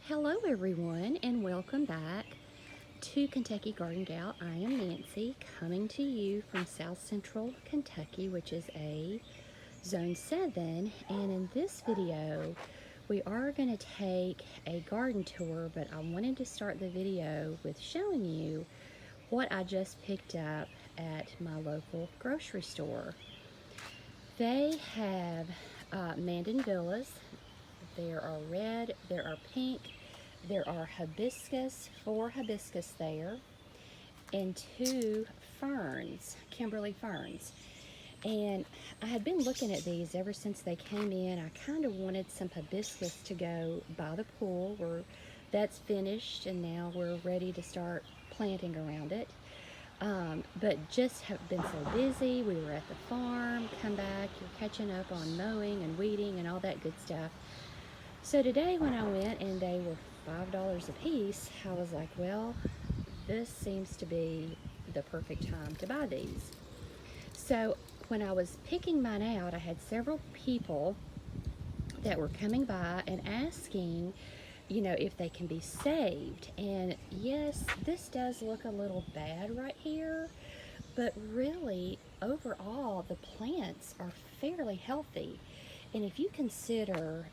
Hello everyone and welcome back to Kentucky Garden Gal. I am Nancy coming to you from South Central Kentucky, which is a Zone 7, and in this video we are going to take a garden tour, but I wanted to start the video with showing you what I just picked up at my local grocery store. They have Mandan Villas. There are red, there are pink, there are hibiscus, 4 hibiscus there, and 2 ferns, Kimberly ferns. And I had been looking at these ever since they came in. I kind of wanted some hibiscus to go by the pool where that's finished, and now we're ready to start planting around it. But just have been so busy. We were at the farm, come back, you're catching up on mowing and weeding and all that good stuff. So today when I went and they were $5 a piece, I was like, well, this seems to be the perfect time to buy these. So when I was picking mine out, I had several people that were coming by and asking, if they can be saved. And yes, this does look a little bad right here, but really, overall, the plants are fairly healthy. And if you consider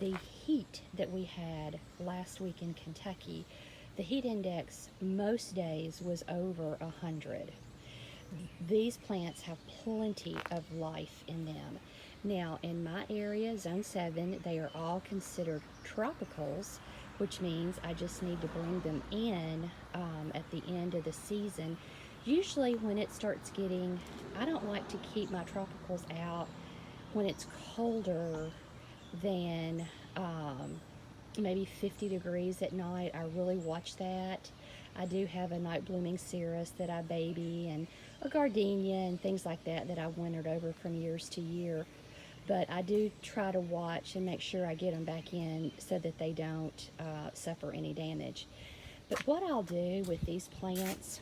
the heat that we had last week in Kentucky, the heat index most days was over 100. These plants have plenty of life in them. Now, in my area, Zone 7, they are all considered tropicals, which means I just need to bring them in at the end of the season. Usually when it starts getting, I don't like to keep my tropicals out when it's colder than maybe 50 degrees at night. I really watch that. I do have a night blooming cereus that I baby, and a gardenia and things like that that I wintered over from years to year. But I do try to watch and make sure I get them back in so that they don't suffer any damage. But what I'll do with these plants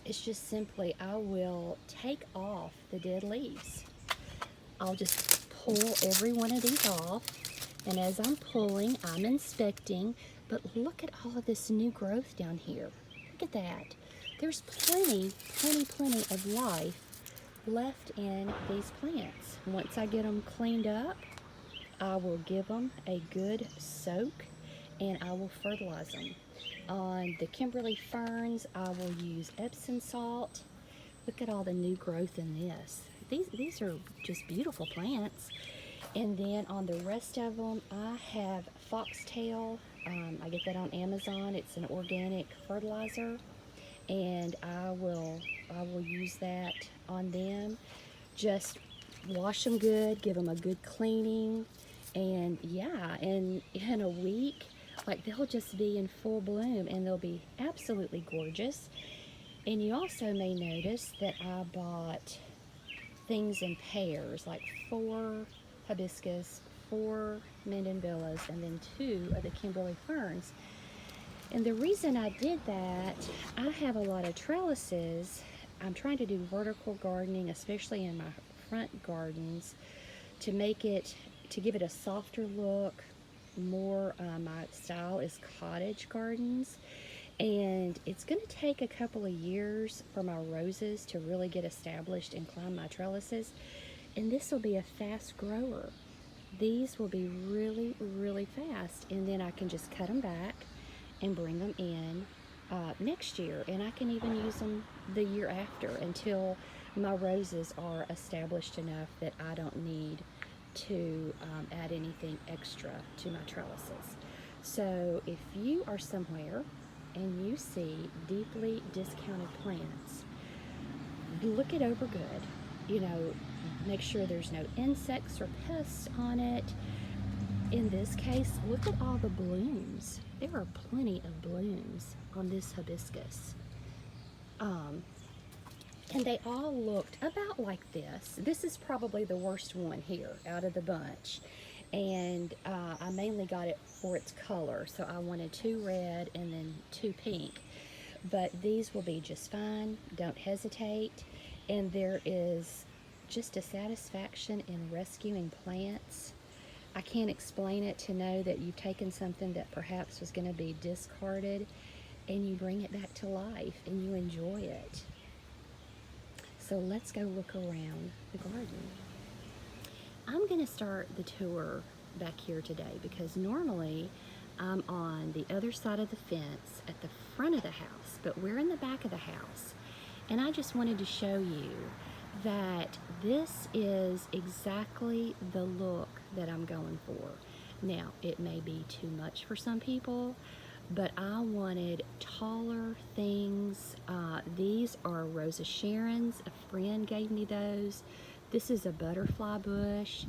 is just simply I will take off the dead leaves. I'll just pull every one of these off, and as I'm pulling, I'm inspecting, but look at all of this new growth down here. Look at that. There's plenty of life left in these plants. Once I get them cleaned up, I will give them a good soak and I will fertilize them. On the Kimberly ferns, I will use Epsom salt. Look at all the new growth in this. These are just beautiful plants. And then on the rest of them, I have foxtail. I get that on Amazon. It's an organic fertilizer, and I will use that on them. Just wash them good, give them a good cleaning, and yeah, in a week, like they'll just be in full bloom, and they'll be absolutely gorgeous. And you also may notice that I bought things in pairs, like 4 hibiscus, 4 Mandan and then 2 of the Kimberly ferns. And the reason I did that, I have a lot of trellises. I'm trying to do vertical gardening, especially in my front gardens, to give it a softer look. More, my style is cottage gardens. And it's going to take a couple of years for my roses to really get established and climb my trellises. And this will be a fast grower. These will be really fast. And then I can just cut them back and bring them in next year. And I can even use them the year after until my roses are established enough that I don't need to add anything extra to my trellises. So if you are somewhere and you see deeply discounted plants, look it over good. Make sure there's no insects or pests on it. In this case, look at all the blooms. There are plenty of blooms on this hibiscus. And they all looked about like this. This is probably the worst one here out of the bunch. And I mainly got it for its color. So I wanted 2 red and then 2 pink. But these will be just fine. Don't hesitate. And there is just a satisfaction in rescuing plants. I can't explain it to know that you've taken something that perhaps was going to be discarded and you bring it back to life and you enjoy it. So let's go look around the garden. I'm going to start the tour back here today because normally I'm on the other side of the fence at the front of the house, but we're in the back of the house. And I just wanted to show you that this is exactly the look that I'm going for. Now, it may be too much for some people, but I wanted taller things. These are Rosa Sharon's. A friend gave me those. This is a butterfly bush.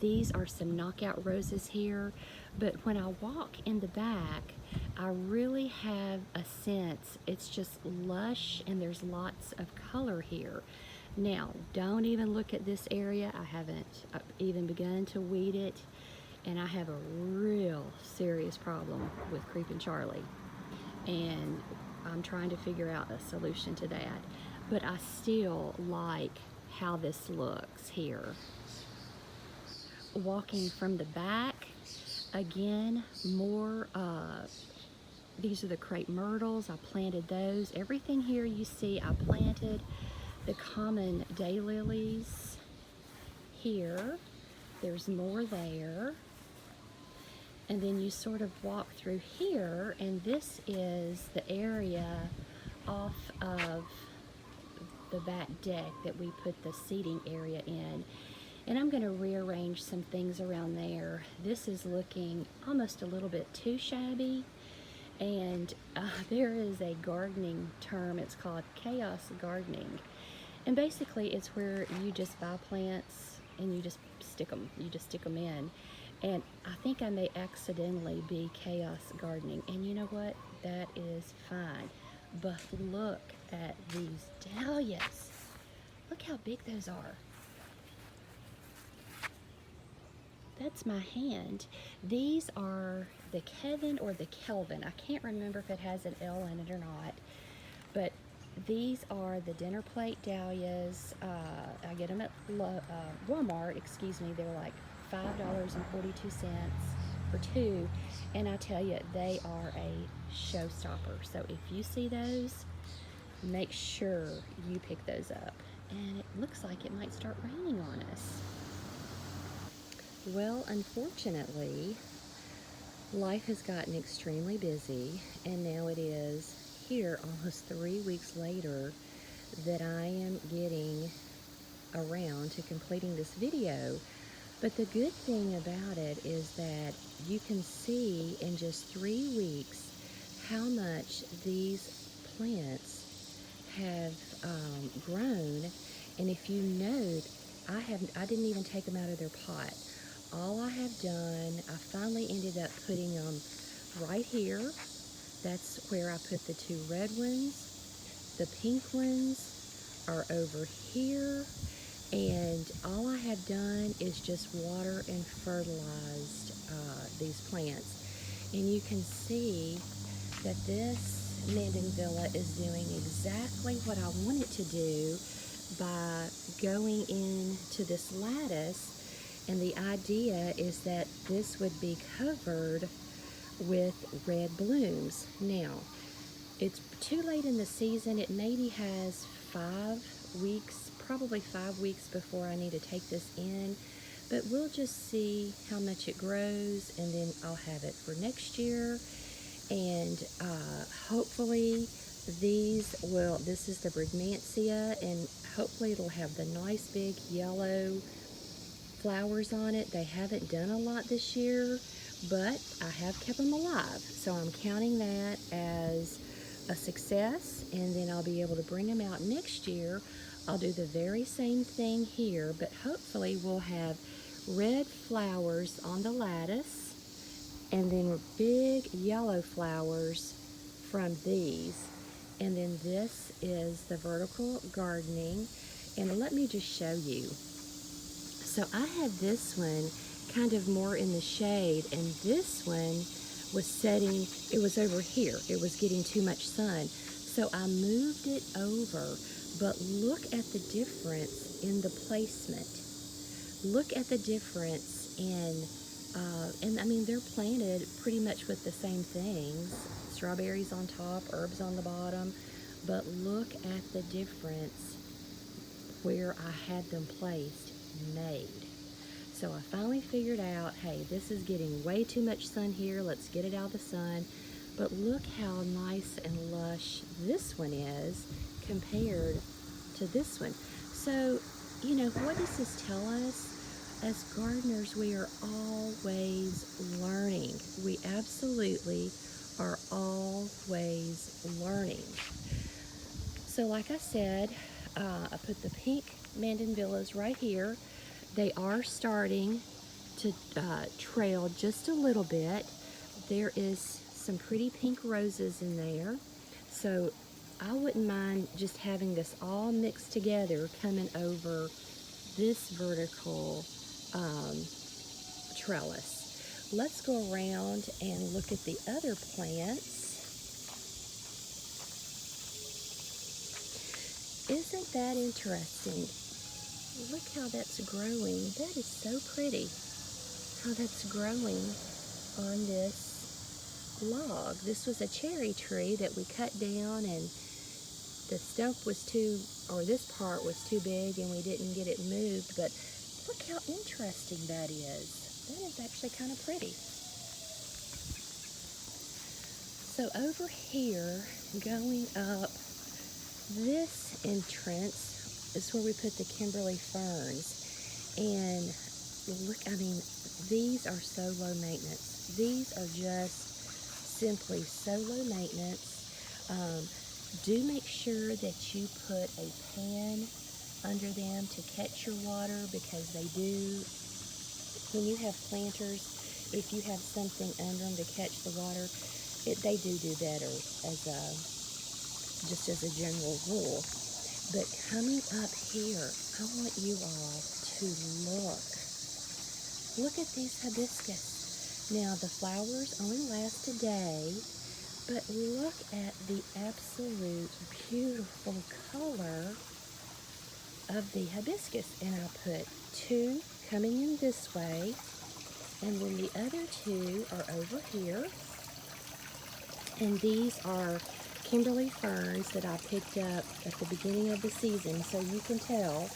These are some knockout roses here. But when I walk in the back, I really have a sense it's just lush and there's lots of color here. Now, don't even look at this area. I haven't even begun to weed it, and I have a real serious problem with Creeping Charlie, and I'm trying to figure out a solution to that. But I still like how this looks here. Walking from the back, again, more these are the crepe myrtles. I planted those. Everything here you see I planted. The common daylilies here. There's more there. And then you sort of walk through here, and this is the area off of the back deck that we put the seating area in. And I'm going to rearrange some things around there. This is looking almost a little bit too shabby. And there is a gardening term, it's called chaos gardening. And basically it's where you just buy plants and you just stick them in. And I think I may accidentally be chaos gardening. And you know what? That is fine. But look at these dahlias. Look how big those are. That's my hand. These are the Kevin or the Kelvin. I can't remember if it has an L in it or not. But these are the dinner plate dahlias. I get them at Walmart, excuse me. They're like $5.42 for two. And I tell you, they are a showstopper. So if you see those, make sure you pick those up. And it looks like it might start raining on us. Well, unfortunately, life has gotten extremely busy, and now it is here almost 3 weeks later that I am getting around to completing this video. But the good thing about it is that you can see in just 3 weeks how much these plants have grown. And if you note, I didn't even take them out of their pot. All I have done, I finally ended up putting them right here. That's where I put the two red ones. The pink ones are over here. And all I have done is just water and fertilized these plants. And you can see that this Mandevilla is doing exactly what I want it to do by going into this lattice. And the idea is that this would be covered with red blooms. Now, it's too late in the season. It maybe has 5 weeks, probably 5 weeks before I need to take this in. But we'll just see how much it grows, and then I'll have it for next year. And hopefully this is the Brugmansia, and hopefully it'll have the nice big yellow flowers on it. They haven't done a lot this year, but I have kept them alive. So I'm counting that as a success, and then I'll be able to bring them out next year. I'll do the very same thing here, but hopefully we'll have red flowers on the lattice and then big yellow flowers from these. And then this is the vertical gardening, and let me just show you. So I had this one kind of more in the shade, and this one was setting, it was over here. It was getting too much sun. So I moved it over, but look at the difference in the placement. Look at the difference in And I mean, they're planted pretty much with the same things, strawberries on top, herbs on the bottom, but look at the difference where I had them placed made. So I finally figured out, hey, this is getting way too much sun here. Let's get it out of the sun. But look how nice and lush this one is compared to this one. So, you know, what does this tell us? As gardeners, we are always learning. We absolutely are always learning. So like I said, I put the pink Mandenvillas right here. They are starting to trail just a little bit. There is some pretty pink roses in there. So I wouldn't mind just having this all mixed together coming over this vertical trellis. Let's go around and look at the other plants. Isn't that interesting? Look how that's growing. That is so pretty, how that's growing on this log. This was a cherry tree that we cut down, and the stump was too, or this part was too big, and we didn't get it moved, but look how interesting that is. That is actually kind of pretty. So over here, going up this entrance is where we put the Kimberly ferns. And look, I mean, these are so low maintenance. These are just simply so low maintenance. Do make sure that you put a pan under them to catch your water, because they do, when you have planters, if you have something under them to catch the water, they do better as just as a general rule. But coming up here, I want you all to look at these hibiscus. Now the flowers only last a day, but look at the absolute beautiful color of the hibiscus. And I put two coming in this way, and then the other two are over here. And these are Kimberly ferns that I picked up at the beginning of the season, so you can tell.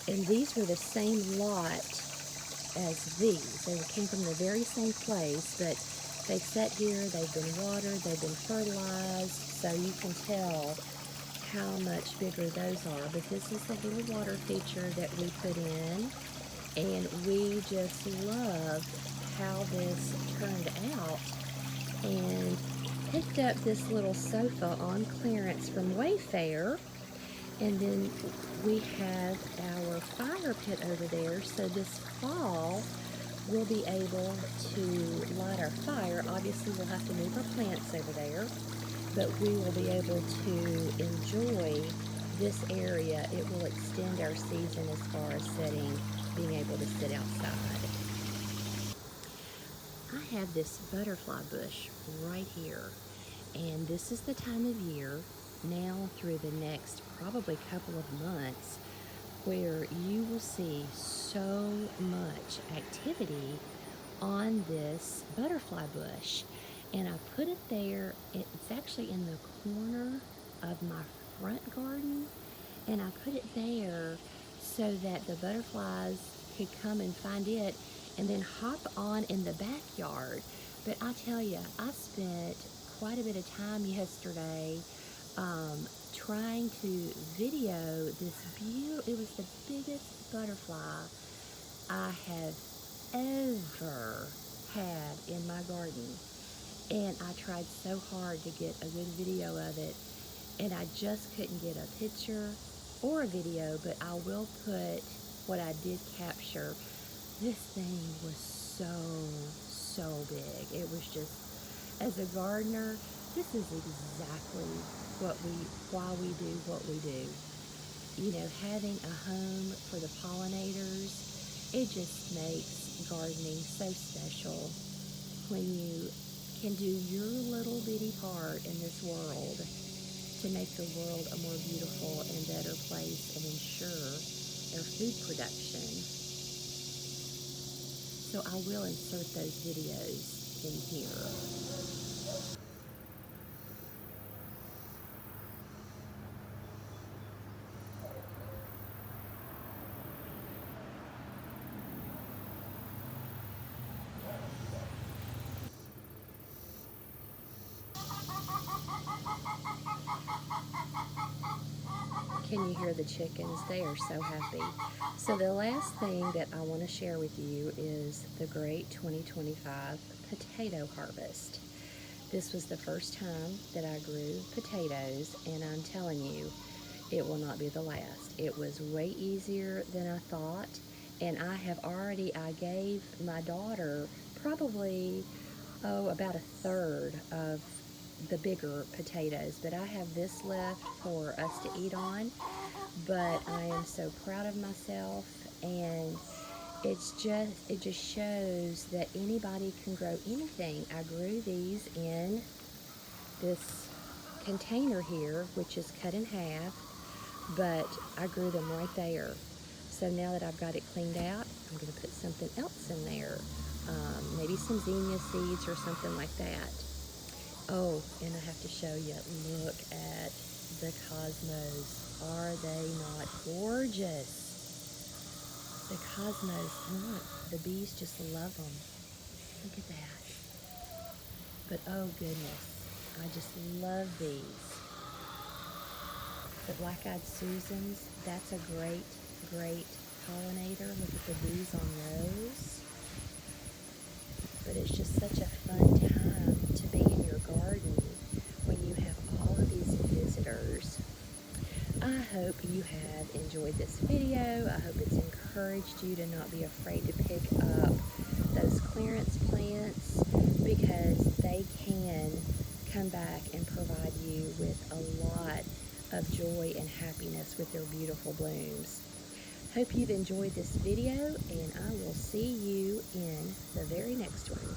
And these were the same lot as these. They came from the very same place, but they've sat here, they've been watered, they've been fertilized, so you can tell how much bigger those are. But this is the little water feature that we put in, and we just loved how this turned out. And picked up this little sofa on clearance from Wayfair, and then we have our fire pit over there, so this fall we'll be able to light our fire. Obviously we'll have to move our plants over there, but we will be able to enjoy this area. It will extend our season as far as being able to sit outside. I have this butterfly bush right here, and this is the time of year now through the next probably couple of months where you will see so much activity on this butterfly bush. And I put it there, it's actually in the corner of my front garden, and I put it there so that the butterflies could come and find it and then hop on in the backyard. But I tell you, I spent quite a bit of time yesterday trying to video this it was the biggest butterfly I have ever had in my garden. And I tried so hard to get a good video of it, and I just couldn't get a picture or a video, but I will put what I did capture. This thing was so big. It was just, as a gardener, this is exactly why we do what we do. You know, having a home for the pollinators, it just makes gardening so special when you can do your little bitty part in this world to make the world a more beautiful and better place and ensure our food production. so I will insert those videos in here. Can you hear the chickens? They are so happy. So the last thing that I want to share with you is the great 2025 potato harvest. This was the first time that I grew potatoes, and I'm telling you, it will not be the last. It was way easier than I thought, and I gave my daughter probably, about a third of the bigger potatoes, but I have this left for us to eat on. But I am so proud of myself, and it just shows that anybody can grow anything. I grew these in this container here, which is cut in half, but I grew them right there. So now that I've got it cleaned out, I'm going to put something else in there, maybe some zinnia seeds or something like that. Oh, and I have to show you, look at the cosmos. Are they not gorgeous? The cosmos, look, the bees just love them. Look at that. But oh goodness, I just love these. The black-eyed Susans, that's a great, great pollinator. Look at the bees on those. But it's just such a fun time to be in your garden when you have all of these visitors. I hope you have enjoyed this video. I hope it's encouraged you to not be afraid to pick up those clearance plants, because they can come back and provide you with a lot of joy and happiness with their beautiful blooms. Hope you've enjoyed this video, and I will see you in the very next one.